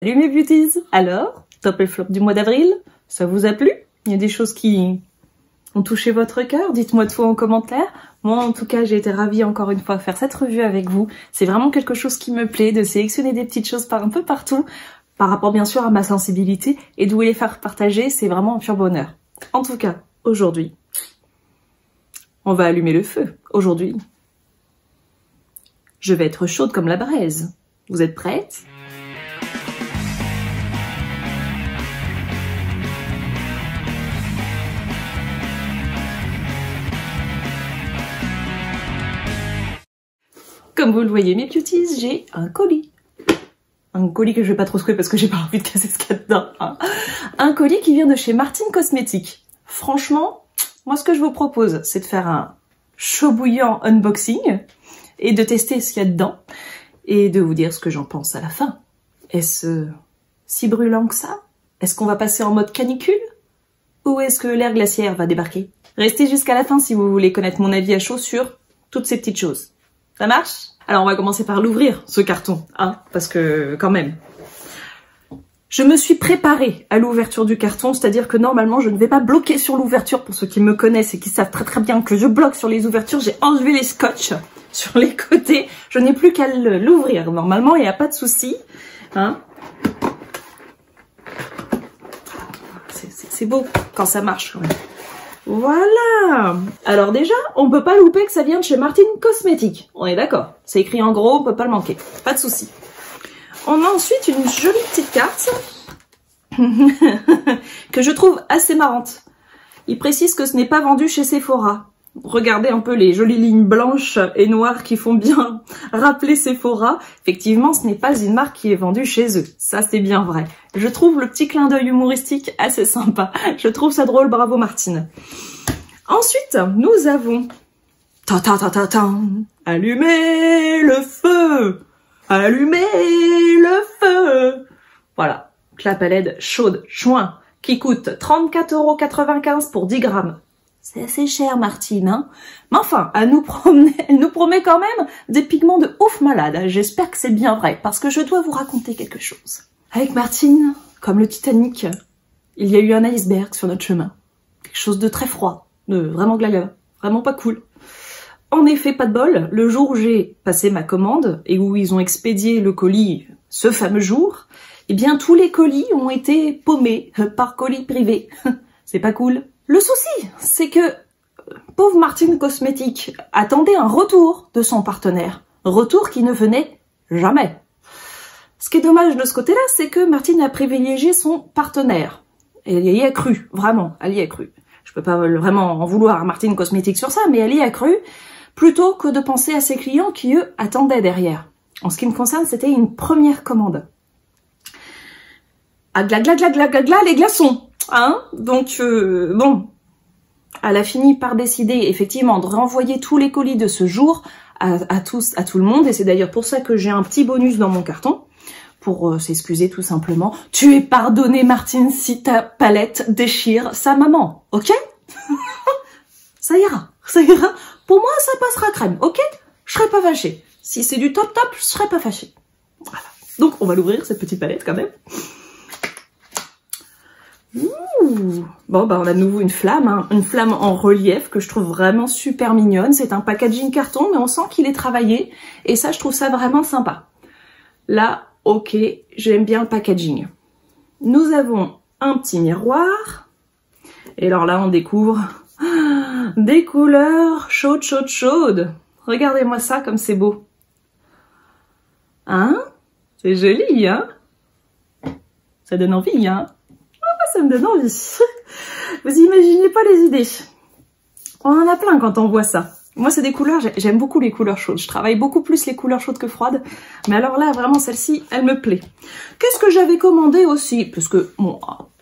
Salut mes beauties! Alors, top et flop du mois d'avril, ça vous a plu? Il y a des choses qui ont touché votre cœur? Dites-moi tout en commentaire. Moi en tout cas j'ai été ravie encore une fois de faire cette revue avec vous. C'est vraiment quelque chose qui me plaît, de sélectionner des petites choses par un peu partout, par rapport bien sûr à ma sensibilité, et de vous les faire partager, c'est vraiment un pur bonheur. En tout cas, aujourd'hui, on va allumer le feu. Aujourd'hui, je vais être chaude comme la braise. Vous êtes prêtes? Comme vous le voyez mes beauties, j'ai un colis. Un colis que je vais pas trop secouer parce que j'ai pas envie de casser ce qu'il y a dedans. Hein. Un colis qui vient de chez Martine Cosmetics. Franchement, moi ce que je vous propose, c'est de faire un chaud bouillant unboxing et de tester ce qu'il y a dedans et de vous dire ce que j'en pense à la fin. Est-ce si brûlant que ça? Est-ce qu'on va passer en mode canicule? Ou est-ce que l'air glaciaire va débarquer? Restez jusqu'à la fin si vous voulez connaître mon avis à chaud sur toutes ces petites choses. Ça marche? Alors on va commencer par l'ouvrir, ce carton, hein, parce que quand même. Je me suis préparée à l'ouverture du carton, c'est-à-dire que normalement je ne vais pas bloquer sur l'ouverture. Pour ceux qui me connaissent et qui savent très très bien que je bloque sur les ouvertures, j'ai enlevé les scotch sur les côtés. Je n'ai plus qu'à l'ouvrir. Normalement il n'y a pas de souci. Hein. C'est beau quand ça marche quand même. Voilà. Alors déjà, on peut pas louper que ça vient de chez Martine Cosmetics. On est d'accord. C'est écrit en gros, on peut pas le manquer. Pas de souci. On a ensuite une jolie petite carte que je trouve assez marrante. Il précise que ce n'est pas vendu chez Sephora. Regardez un peu les jolies lignes blanches et noires qui font bien rappeler Sephora. Effectivement, ce n'est pas une marque qui est vendue chez eux. Ça, c'est bien vrai. Je trouve le petit clin d'œil humoristique assez sympa. Je trouve ça drôle, bravo Martine. Ensuite, nous avons... Allumez le feu! Allumez le feu! Voilà, clap à LED chaude, chouin, qui coûte 34,95 € pour 10 grammes. C'est assez cher, Martine, hein. Mais enfin, elle nous promet quand même des pigments de ouf malade. J'espère que c'est bien vrai, parce que je dois vous raconter quelque chose. Avec Martine, comme le Titanic, il y a eu un iceberg sur notre chemin. Quelque chose de très froid, de vraiment glaga, vraiment pas cool. En effet, pas de bol, le jour où j'ai passé ma commande et où ils ont expédié le colis ce fameux jour, eh bien tous les colis ont été paumés par colis privé. C'est pas cool. Le souci, c'est que pauvre Martine Cosmetics attendait un retour de son partenaire. Retour qui ne venait jamais. Ce qui est dommage de ce côté-là, c'est que Martine a privilégié son partenaire. Et elle y a cru, vraiment, elle y a cru. Je peux pas vraiment en vouloir à Martine Cosmetics sur ça, mais elle y a cru, plutôt que de penser à ses clients qui, eux, attendaient derrière. En ce qui me concerne, c'était une première commande. Ah, gla, les glaçons. Hein, donc bon, elle a fini par décider effectivement de renvoyer tous les colis de ce jour à tout le monde, et c'est d'ailleurs pour ça que j'ai un petit bonus dans mon carton, pour s'excuser tout simplement. Tu es pardonnée Martine si ta palette déchire sa maman, ok? Ça ira, ça ira. Pour moi ça passera crème, ok? Je serai pas fâchée. Si c'est du top top, je serai pas fâchée. Voilà. Donc on va l'ouvrir cette petite palette quand même. Ouh. Bon bah on a de nouveau une flamme, hein, une flamme en relief que je trouve vraiment super mignonne. C'est un packaging carton mais on sent qu'il est travaillé et ça je trouve ça vraiment sympa. Là, ok, j'aime bien le packaging. Nous avons un petit miroir et alors là on découvre des couleurs chaudes, chaudes, chaudes. Regardez-moi ça comme c'est beau. Hein? C'est joli, hein? Ça donne envie, hein? Ça me donne envie. Vous imaginez pas les idées. On en a plein quand on voit ça. Moi, c'est des couleurs, j'aime beaucoup les couleurs chaudes. Je travaille beaucoup plus les couleurs chaudes que froides. Mais alors là, vraiment, celle-ci, elle me plaît. Qu'est-ce que j'avais commandé aussi? Parce que, bon,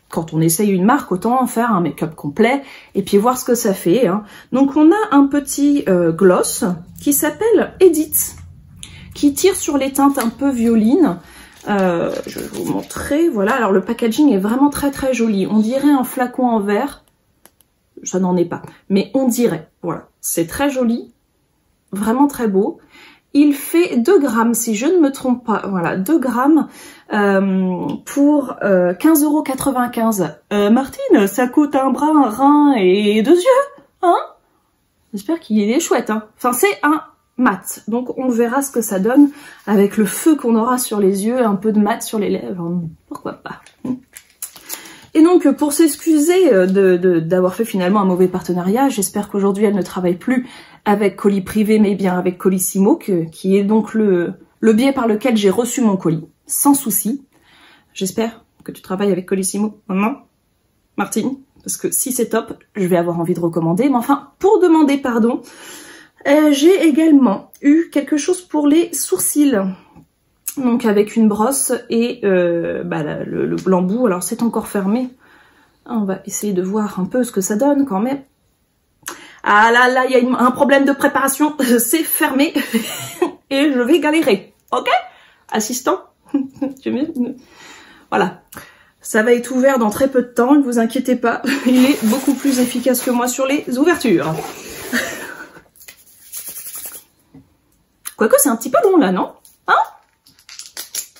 quand on essaye une marque, autant faire un make-up complet et puis voir ce que ça fait. Hein. Donc, on a un petit gloss qui s'appelle Edith, qui tire sur les teintes un peu violines. Je vais vous montrer, voilà, alors le packaging est vraiment très très joli, on dirait un flacon en verre, ça n'en est pas, mais on dirait, voilà, c'est très joli, vraiment très beau, il fait 2 grammes, si je ne me trompe pas. Voilà, 2 grammes pour 15,95 €. Martine, ça coûte un bras, un rein et 2 yeux, hein? J'espère qu'il est chouette, hein. Enfin, c'est un mat, donc on verra ce que ça donne avec le feu qu'on aura sur les yeux, un peu de mat sur les lèvres, pourquoi pas. Et donc, pour s'excuser d'avoir fait finalement un mauvais partenariat, j'espère qu'aujourd'hui elle ne travaille plus avec Colis Privé, mais bien avec Colissimo, qui est donc le biais par lequel j'ai reçu mon colis, sans souci. J'espère que tu travailles avec Colissimo, maman, Martine, parce que si c'est top, je vais avoir envie de recommander. Mais enfin, pour demander pardon, j'ai également eu quelque chose pour les sourcils. Donc avec une brosse et l'embout, alors c'est encore fermé. On va essayer de voir un peu ce que ça donne quand même. Ah là, il y a un problème de préparation, c'est fermé et je vais galérer. Ok? Assistant? Voilà. Ça va être ouvert dans très peu de temps, ne vous inquiétez pas. Il est beaucoup plus efficace que moi sur les ouvertures. Quoique c'est un petit peu long là, non? Hein?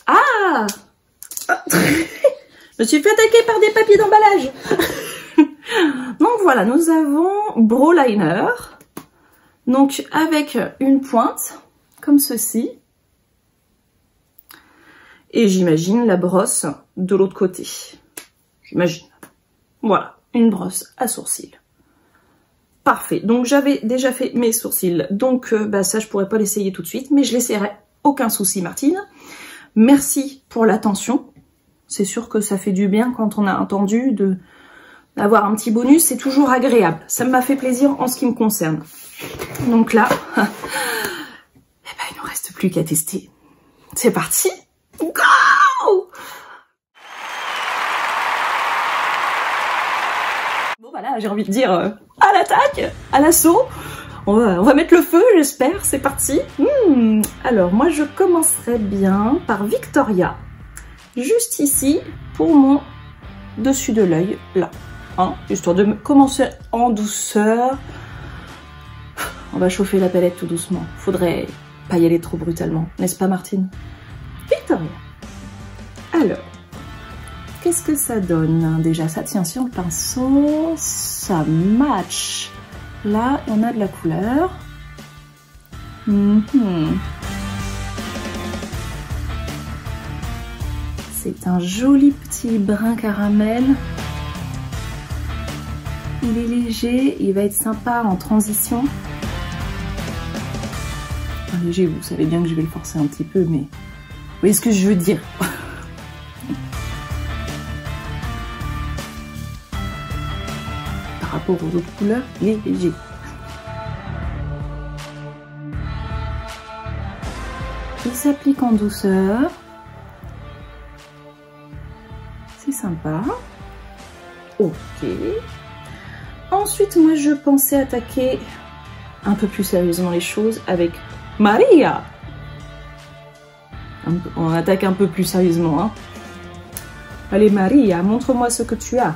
Ah! Je me suis fait attaquer par des papiers d'emballage. Donc voilà, nous avons Broliner. Donc avec une pointe, comme ceci. Et j'imagine la brosse de l'autre côté. J'imagine. Voilà, une brosse à sourcils. Parfait. Donc j'avais déjà fait mes sourcils. Donc ça, je pourrais pas l'essayer tout de suite, mais je l'essayerai. Aucun souci, Martine. Merci pour l'attention. C'est sûr que ça fait du bien quand on a entendu d'avoir un petit bonus. C'est toujours agréable. Ça m'a fait plaisir en ce qui me concerne. Donc là, il ne nous reste plus qu'à tester. C'est parti. Go! Bon voilà, j'ai envie de dire à l'attaque, à l'assaut. On va mettre le feu, j'espère. C'est parti. Alors moi je commencerai bien par Victoria. Juste ici pour mon dessus de l'œil, là. Hein, histoire de commencer en douceur. On va chauffer la palette tout doucement. Faudrait pas y aller trop brutalement, n'est-ce pas Martine? Victoria. Alors, qu'est-ce que ça donne? Déjà, ça tient sur le pinceau, ça match. Là, on a de la couleur. C'est un joli petit brun caramel. Il est léger, il va être sympa en transition. Enfin, léger, vous savez bien que je vais le forcer un petit peu, mais vous voyez ce que je veux dire. Par rapport aux autres couleurs, il est léger. Il s'applique en douceur. C'est sympa. Ok. Ensuite, moi, je pensais attaquer un peu plus sérieusement les choses avec Maria. On attaque un peu plus sérieusement, hein. Allez, Maria, montre-moi ce que tu as.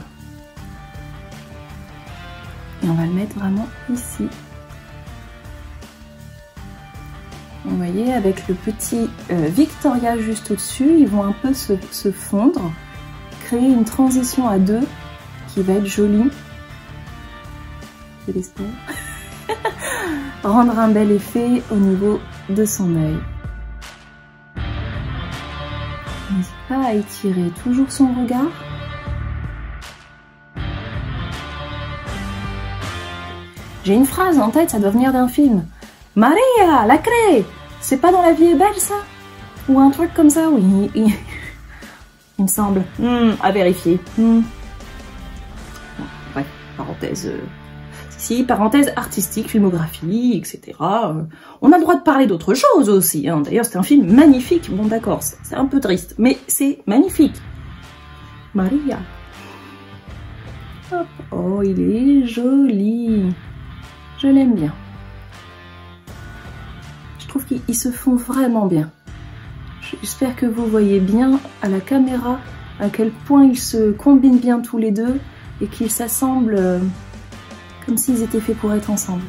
Et on va le mettre vraiment ici. Vous voyez, avec le petit Victoria juste au-dessus, ils vont un peu se fondre, créer une transition à deux qui va être jolie. Je l'espère. Rendre un bel effet au niveau de son œil. N'hésite pas à étirer toujours son regard. J'ai une phrase en tête, ça doit venir d'un film. Maria, la craie! C'est pas dans La vie est belle, ça? Ou un truc comme ça, oui. Il me semble. À vérifier. Bon, ouais, parenthèse... Si, parenthèse artistique, filmographie, etc. On a le droit de parler d'autres choses aussi. Hein. D'ailleurs, c'est un film magnifique. Bon, d'accord, c'est un peu triste, mais c'est magnifique. Maria. Hop. Oh, il est joli. Je l'aime bien. Je trouve qu'ils se font vraiment bien. J'espère que vous voyez bien à la caméra à quel point ils se combinent bien tous les deux et qu'ils s'assemblent comme s'ils étaient faits pour être ensemble.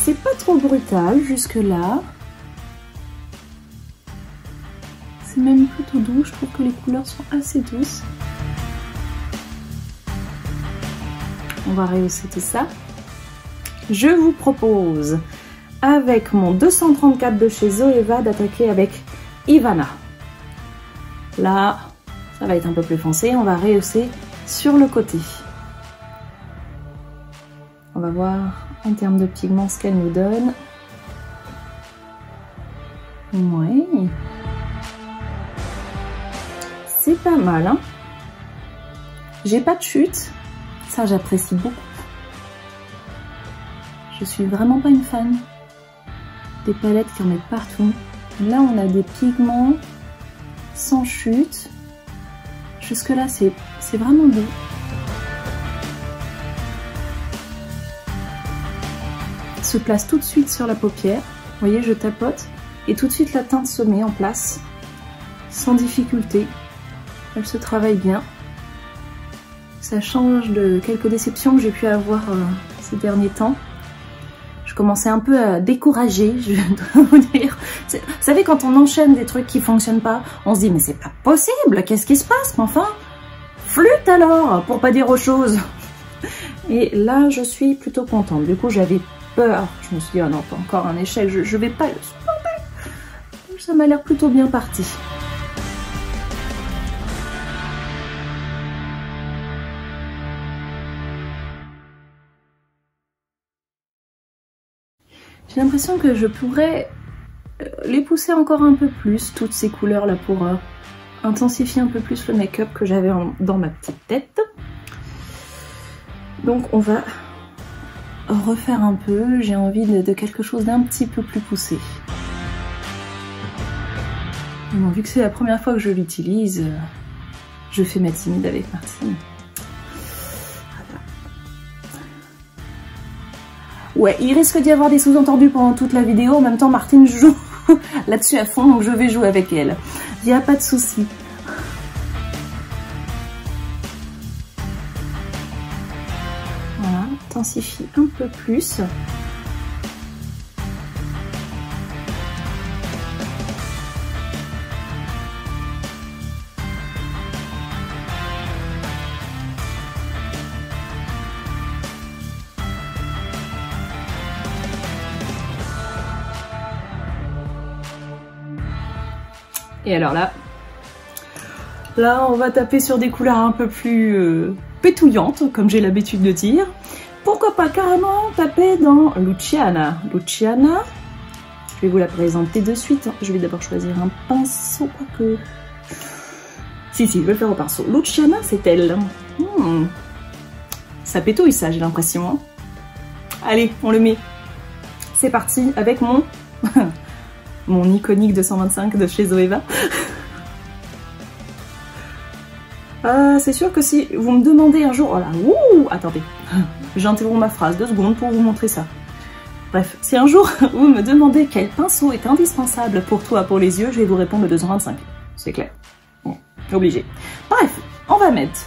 C'est pas trop brutal jusque là. C'est même plutôt doux, je trouve que les couleurs sont assez douces. On va rehausser tout ça. Je vous propose, avec mon 234 de chez Zoeva, d'attaquer avec Ivana. Là, ça va être un peu plus foncé, on va rehausser sur le côté. On va voir en termes de pigments ce qu'elle nous donne. Ouais. C'est pas mal, hein. J'ai pas de chute, ça j'apprécie beaucoup. Je suis vraiment pas une fan des palettes qui en mettent partout. Là on a des pigments sans chute. Jusque là c'est vraiment beau. Se place tout de suite sur la paupière. Vous voyez, je tapote et tout de suite la teinte se met en place sans difficulté. Elle se travaille bien. Ça change de quelques déceptions que j'ai pu avoir ces derniers temps. Je commençais un peu à décourager, je dois vous dire. Vous savez, quand on enchaîne des trucs qui fonctionnent pas, on se dit mais c'est pas possible, qu'est-ce qui se passe? Mais enfin, flûte alors, pour pas dire autre chose. Et là, je suis plutôt contente. Du coup, j'avais peur. Je me suis dit, oh non, pas encore un échec, je vais pas le supporter. Ça m'a l'air plutôt bien parti. J'ai l'impression que je pourrais les pousser encore un peu plus, toutes ces couleurs là, pour intensifier un peu plus le make-up que j'avais dans ma petite tête. Donc on va refaire un peu, j'ai envie de quelque chose d'un petit peu plus poussé. Et bon, vu que c'est la première fois que je l'utilise, je fais ma timide avec Martine. Ouais, il risque d'y avoir des sous-entendus pendant toute la vidéo. En même temps, Martine joue là-dessus à fond, donc je vais jouer avec elle. Il n'y a pas de souci. Voilà, intensifie un peu plus. Et alors là, on va taper sur des couleurs un peu plus pétouillantes, comme j'ai l'habitude de dire. Pourquoi pas carrément taper dans Luciana. Luciana, je vais vous la présenter de suite. Je vais d'abord choisir un pinceau, quoique... Si, je vais le faire au pinceau. Luciana, c'est elle. Ça pétouille ça, j'ai l'impression. Hein. Allez, on le met. C'est parti avec mon... mon iconique 225 de chez Zoeva. C'est sûr que si vous me demandez un jour... Oh là, attendez, j'interromps ma phrase 2 secondes pour vous montrer ça. Bref, si un jour vous me demandez quel pinceau est indispensable pour toi, pour les yeux, je vais vous répondre le 225. C'est clair. Bon, obligé. Bref, on va mettre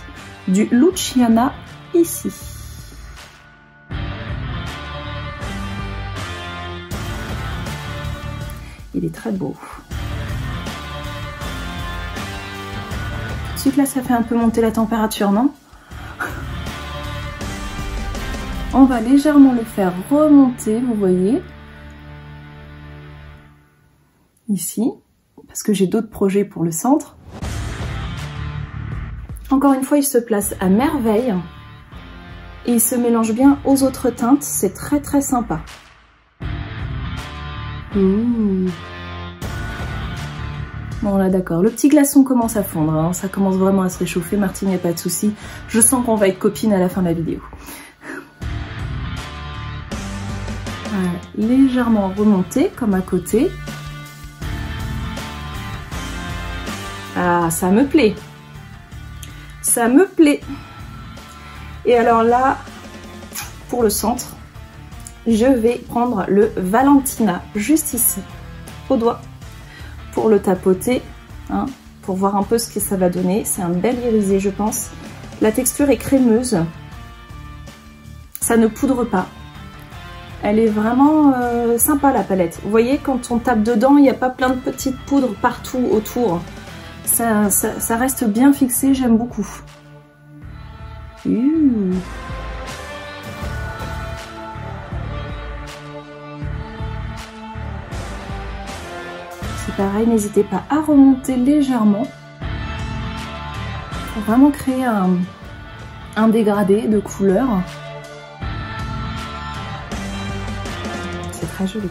du Luciana ici. Il est très beau. Ensuite là, ça fait un peu monter la température, non? On va légèrement le faire remonter, vous voyez. Ici, parce que j'ai d'autres projets pour le centre. Encore une fois, il se place à merveille. Et il se mélange bien aux autres teintes, c'est très très sympa. Bon là d'accord, le petit glaçon commence à fondre, hein. Ça commence vraiment à se réchauffer, Martine, y a pas de souci. Je sens qu'on va être copines à la fin de la vidéo. Voilà, légèrement remonté comme à côté. Ah, ça me plaît. Ça me plaît. Et alors là, pour le centre, je vais prendre le Valentina, juste ici, au doigt, pour le tapoter, hein, pour voir un peu ce que ça va donner. C'est un bel irisé, je pense. La texture est crémeuse, ça ne poudre pas. Elle est vraiment sympa la palette. Vous voyez, quand on tape dedans, il n'y a pas plein de petites poudres partout autour. Ça reste bien fixé, j'aime beaucoup. C'est pareil, n'hésitez pas à remonter légèrement pour vraiment créer un dégradé de couleur. C'est très joli.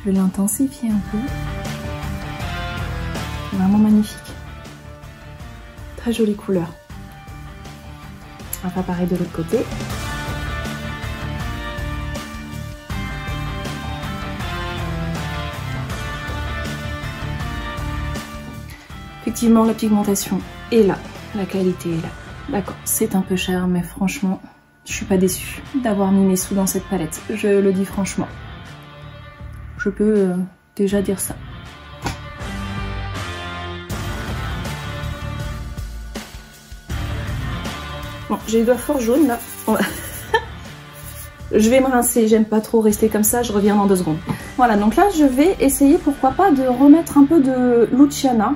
Je vais l'intensifier un peu. Vraiment magnifique. Très jolie couleur. On va pareil de l'autre côté. Effectivement, la pigmentation est là. La qualité est là. D'accord, c'est un peu cher, mais franchement, je suis pas déçue d'avoir mis mes sous dans cette palette. Je le dis franchement. Je peux déjà dire ça. Bon, j'ai les doigts fort jaunes là. Je vais me rincer, j'aime pas trop rester comme ça, je reviens dans 2 secondes. Voilà, donc là je vais essayer, pourquoi pas, de remettre un peu de Luciana.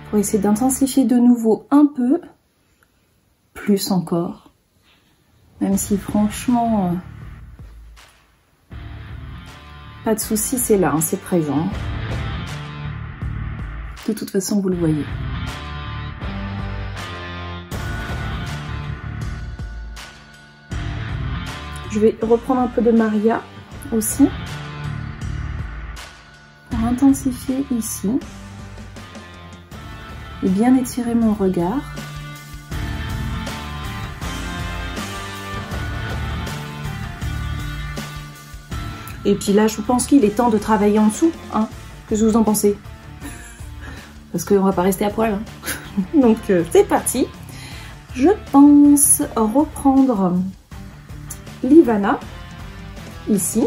Pour essayer d'intensifier de nouveau un peu. Plus encore. Même si franchement, pas de souci, c'est là, hein, c'est présent. De toute façon, vous le voyez. Je vais reprendre un peu de Maria aussi. Pour intensifier ici. Et bien étirer mon regard. Et puis là, je pense qu'il est temps de travailler en dessous. Hein. Qu'est-ce que vous en pensez? Parce qu'on va pas rester à poil. Hein. Donc, c'est parti. Je pense reprendre l'Ivana, ici,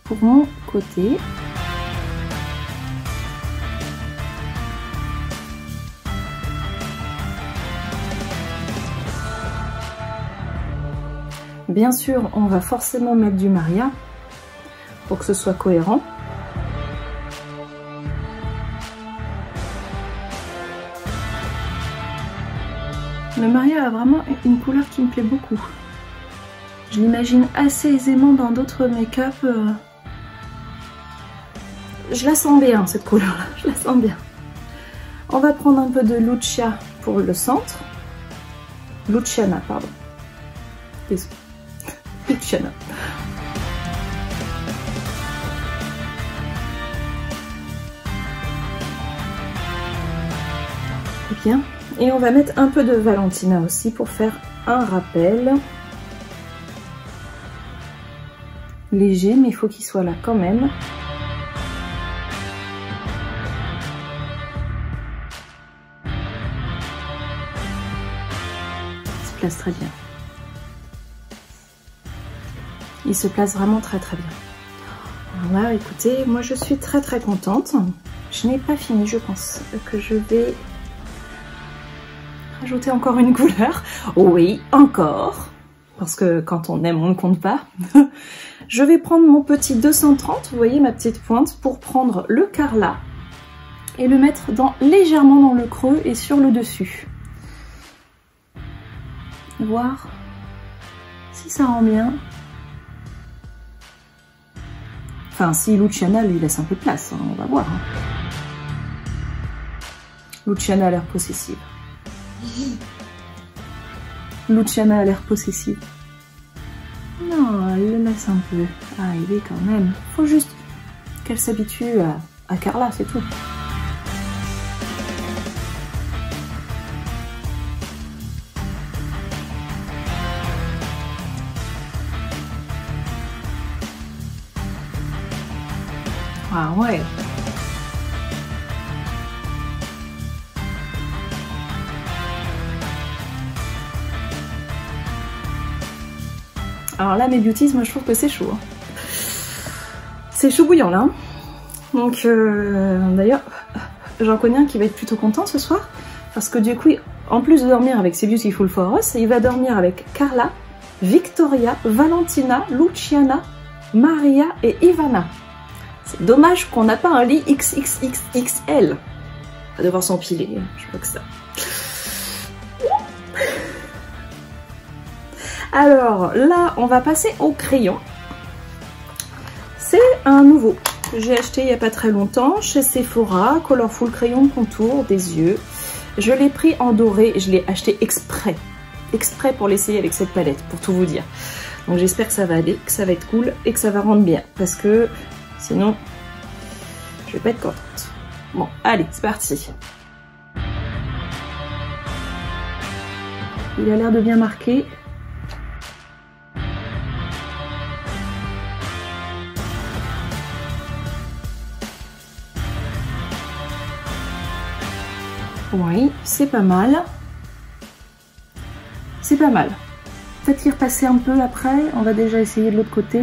pour mon côté. Bien sûr, on va forcément mettre du Maria pour que ce soit cohérent. Le Maria a vraiment une couleur qui me plaît beaucoup. Je l'imagine assez aisément dans d'autres make-up. Je la sens bien, cette couleur-là, je la sens bien. On va prendre un peu de Lucia pour le centre. Luciana, pardon. Désolée. Luciana. Bien. Et on va mettre un peu de Valentina aussi pour faire un rappel. Léger, mais il faut qu'il soit là quand même. Il se place très bien. Il se place vraiment très très bien. Voilà, écoutez, moi je suis très très contente. Je n'ai pas fini, je pense que je vais rajouter encore une couleur. Oui, encore. Parce que quand on aime, on ne compte pas. Je vais prendre mon petit 230, vous voyez ma petite pointe, pour prendre le Carla et le mettre légèrement dans le creux et sur le dessus. Voir si ça rend bien. Enfin, si Luciana lui laisse un peu de place, hein, on va voir. Hein. Luciana a l'air possessive. Luciana a l'air possessive. Non, elle le laisse un peu. Ah, il est quand même. Faut juste qu'elle s'habitue à Carla, c'est tout. Ah ouais. Alors là, mes beauties, moi je trouve que c'est chaud. Hein. C'est chaud bouillant là. Donc d'ailleurs, j'en connais un qui va être plutôt content ce soir. Parce que du coup, en plus de dormir avec ses Beautiful For Us, il va dormir avec Carla Victoria, Valentina, Luciana, Maria et Ivana. C'est dommage qu'on n'a pas un lit XXXXL. On va devoir s'empiler, je crois que ça. Alors là, on va passer au crayon. C'est un nouveau que j'ai acheté il n'y a pas très longtemps chez Sephora, Colorful crayon de contour des yeux. Je l'ai pris en doré, je l'ai acheté exprès pour l'essayer avec cette palette, pour tout vous dire. Donc j'espère que ça va aller, que ça va être cool et que ça va rendre bien, parce que sinon, je vais pas être contente. Bon, allez, c'est parti. Il a l'air de bien marquer. Oui, c'est pas mal. C'est pas mal. Peut-être y repasser un peu après. On va déjà essayer de l'autre côté.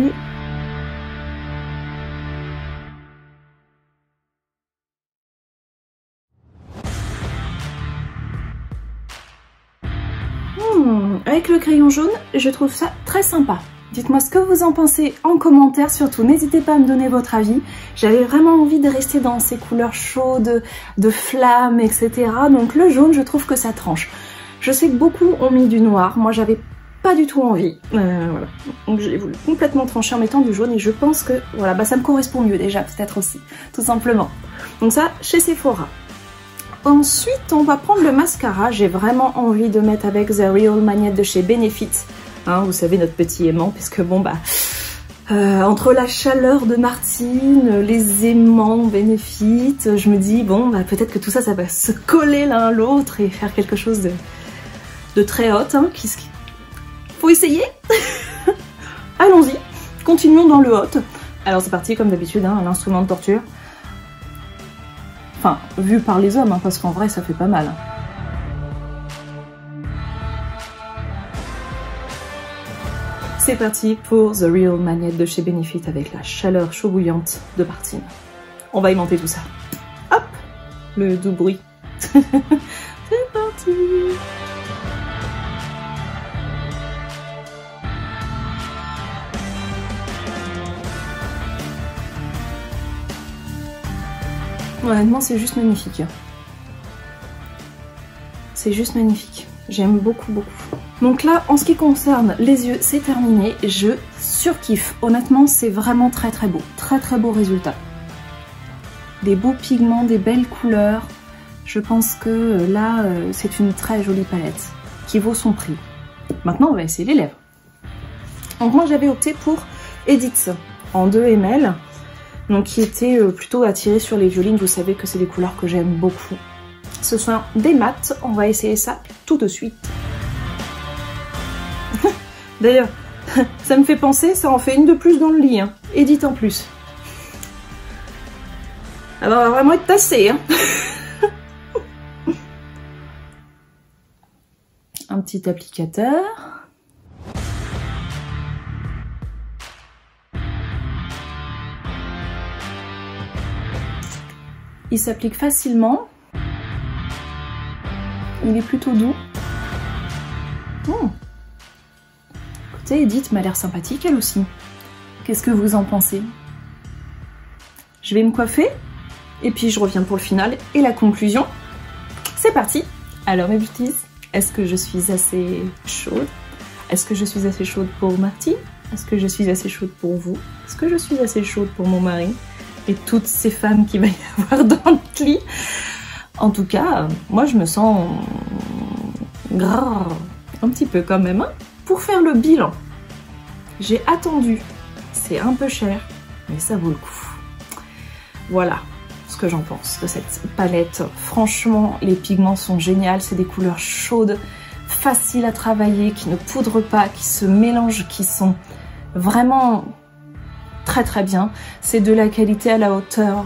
Avec le crayon jaune, je trouve ça très sympa. Dites-moi ce que vous en pensez en commentaire, surtout n'hésitez pas à me donner votre avis. J'avais vraiment envie de rester dans ces couleurs chaudes, de flammes, etc. Donc le jaune, je trouve que ça tranche. Je sais que beaucoup ont mis du noir, moi j'avais pas du tout envie. Voilà. Donc j'ai voulu complètement trancher en mettant du jaune et je pense que voilà, bah ça me correspond mieux déjà, peut-être aussi, tout simplement. Donc ça, chez Sephora. Ensuite, on va prendre le mascara. J'ai vraiment envie de mettre avec The Real Magnet de chez Benefit. Hein, vous savez, notre petit aimant, puisque bon bah... entre la chaleur de Martine, les aimants Benefit, je me dis, bon bah peut-être que tout ça, ça va se coller l'un à l'autre et faire quelque chose de très hot. Hein, faut essayer. Allons-y, continuons dans le hot. Alors c'est parti, comme d'habitude, hein, l'instrument de torture. Enfin, vu par les hommes, hein, parce qu'en vrai, ça fait pas mal. C'est parti pour The Real Magnet de chez Benefit avec la chaleur chaud bouillante de Martine. On va aimanter tout ça. Hop, le doux bruit. C'est parti. Honnêtement, c'est juste magnifique. C'est juste magnifique. J'aime beaucoup, beaucoup. Donc là, en ce qui concerne les yeux, c'est terminé. Je surkiffe. Honnêtement, c'est vraiment très très beau. Très très beau résultat. Des beaux pigments, des belles couleurs. Je pense que là, c'est une très jolie palette qui vaut son prix. Maintenant, on va essayer les lèvres. Donc moi, j'avais opté pour Edith en 2 ml. Donc qui était plutôt attiré sur les violines. Vous savez que c'est des couleurs que j'aime beaucoup. Ce sont des mats. On va essayer ça tout de suite. D'ailleurs, ça me fait penser, ça en fait une de plus dans le lit. Hein. Edith en plus. Alors, on va vraiment être tassé. Hein. Un petit applicateur. Il s'applique facilement. Il est plutôt doux. Écoutez, Edith m'a l'air sympathique elle aussi. Qu'est-ce que vous en pensez? Je vais me coiffer et puis je reviens pour le final et la conclusion. C'est parti. Alors mes beauties, est-ce que je suis assez chaude? Est-ce que je suis assez chaude pour Martine? Est-ce que je suis assez chaude pour vous? Est-ce que je suis assez chaude pour mon mari? Et toutes ces femmes qu'il va y avoir dans le lit. En tout cas, moi je me sens grave, un petit peu quand même, hein, pour faire le bilan. J'ai attendu, c'est un peu cher, mais ça vaut le coup. Voilà ce que j'en pense de cette palette. Franchement, les pigments sont géniaux, c'est des couleurs chaudes, faciles à travailler, qui ne poudrent pas, qui se mélangent, qui sont vraiment... très très bien, c'est de la qualité à la hauteur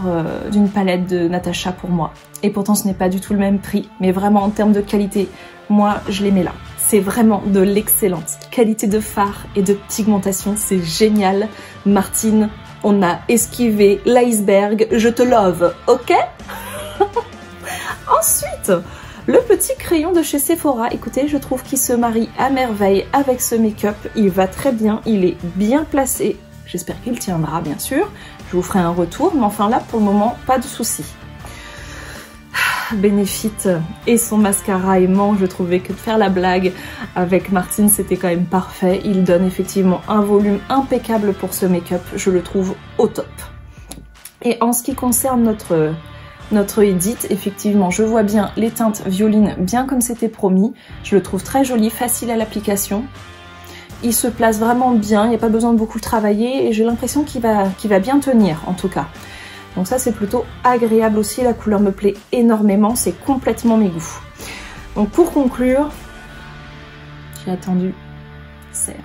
d'une palette de Natasha pour moi. Et pourtant ce n'est pas du tout le même prix, mais vraiment en termes de qualité, moi je les mets là. C'est vraiment de l'excellente qualité de fard et de pigmentation, c'est génial. Martine, on a esquivé l'iceberg, je te love, ok? Ensuite, Le petit crayon de chez Sephora, écoutez, je trouve qu'il se marie à merveille avec ce make-up. Il va très bien, il est bien placé. J'espère qu'il tiendra, bien sûr. Je vous ferai un retour, mais enfin là, pour le moment, pas de souci. Benefit et son mascara aimant, je trouvais que de faire la blague avec Martine, c'était quand même parfait. Il donne effectivement un volume impeccable pour ce make-up. Je le trouve au top. Et en ce qui concerne notre edit, effectivement, je vois bien les teintes violines, bien comme c'était promis. Je le trouve très joli, facile à l'application. Il se place vraiment bien, il n'y a pas besoin de beaucoup travailler et j'ai l'impression qu'il va bien tenir, en tout cas. Donc ça, c'est plutôt agréable aussi. La couleur me plaît énormément, c'est complètement mes goûts. Donc pour conclure, j'ai attendu, certes,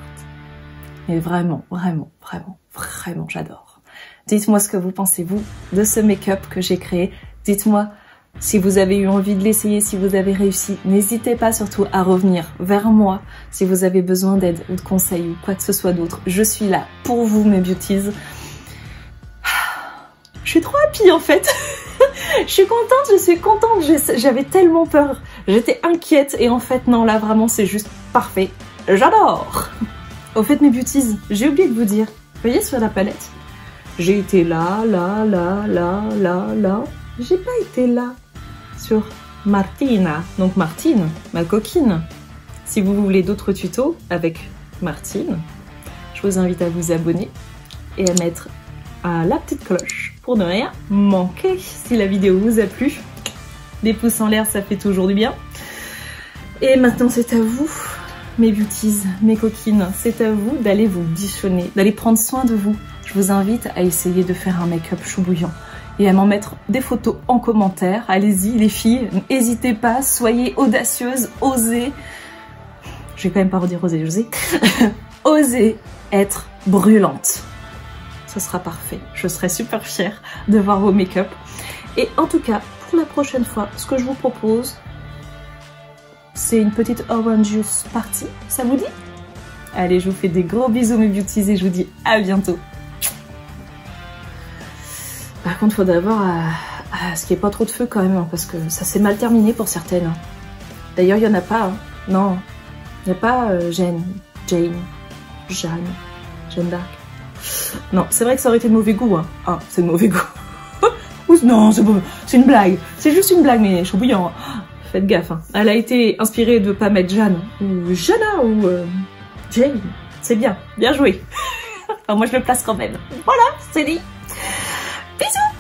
mais vraiment, j'adore. Dites-moi ce que vous pensez, vous, de ce make-up que j'ai créé. Dites-moi si vous avez eu envie de l'essayer, si vous avez réussi. N'hésitez pas surtout à revenir vers moi si vous avez besoin d'aide ou de conseils ou quoi que ce soit d'autre. Je suis là pour vous, mes beauties. Je suis trop happy en fait. Je suis contente. J'avais tellement peur. J'étais inquiète et en fait non, là vraiment c'est juste parfait. J'adore. Au fait mes beauties, j'ai oublié de vous dire. Vous voyez sur la palette, j'ai été là. J'ai pas été là sur Martina. Donc Martine, ma coquine. Si vous voulez d'autres tutos avec Martine, je vous invite à vous abonner et à mettre la petite cloche pour ne rien manquer. Si la vidéo vous a plu, des pouces en l'air, ça fait toujours du bien. Et maintenant c'est à vous, mes beauties, mes coquines, c'est à vous d'aller vous bichonner, d'aller prendre soin de vous. Je vous invite à essayer de faire un make-up chou bouillant et à m'en mettre des photos en commentaire. Allez-y les filles, n'hésitez pas, soyez audacieuses, osez. Je vais quand même pas redire osez, osez être brûlante. Ce sera parfait. Je serai super fière de voir vos make-up. Et en tout cas, pour la prochaine fois, ce que je vous propose, c'est une petite orange juice party. Ça vous dit? Allez, je vous fais des gros bisous mes beauties et je vous dis à bientôt. Par contre, il faudrait voir à ce qu'il n'y ait pas trop de feu quand même, hein, parce que ça s'est mal terminé pour certaines. D'ailleurs, il n'y en a pas. Hein. Non, il n'y a pas Jeanne d'Arc. Non, c'est vrai que ça aurait été de mauvais goût. Hein. Ah, c'est de mauvais goût. Non, c'est une blague. C'est juste une blague, mais chaud bouillant. Faites gaffe. Hein. Elle a été inspirée de pas mettre Jeanne ou Jana ou Jane. C'est bien, bien joué. Enfin, moi, je le place quand même. Voilà, c'est dit. Bisous.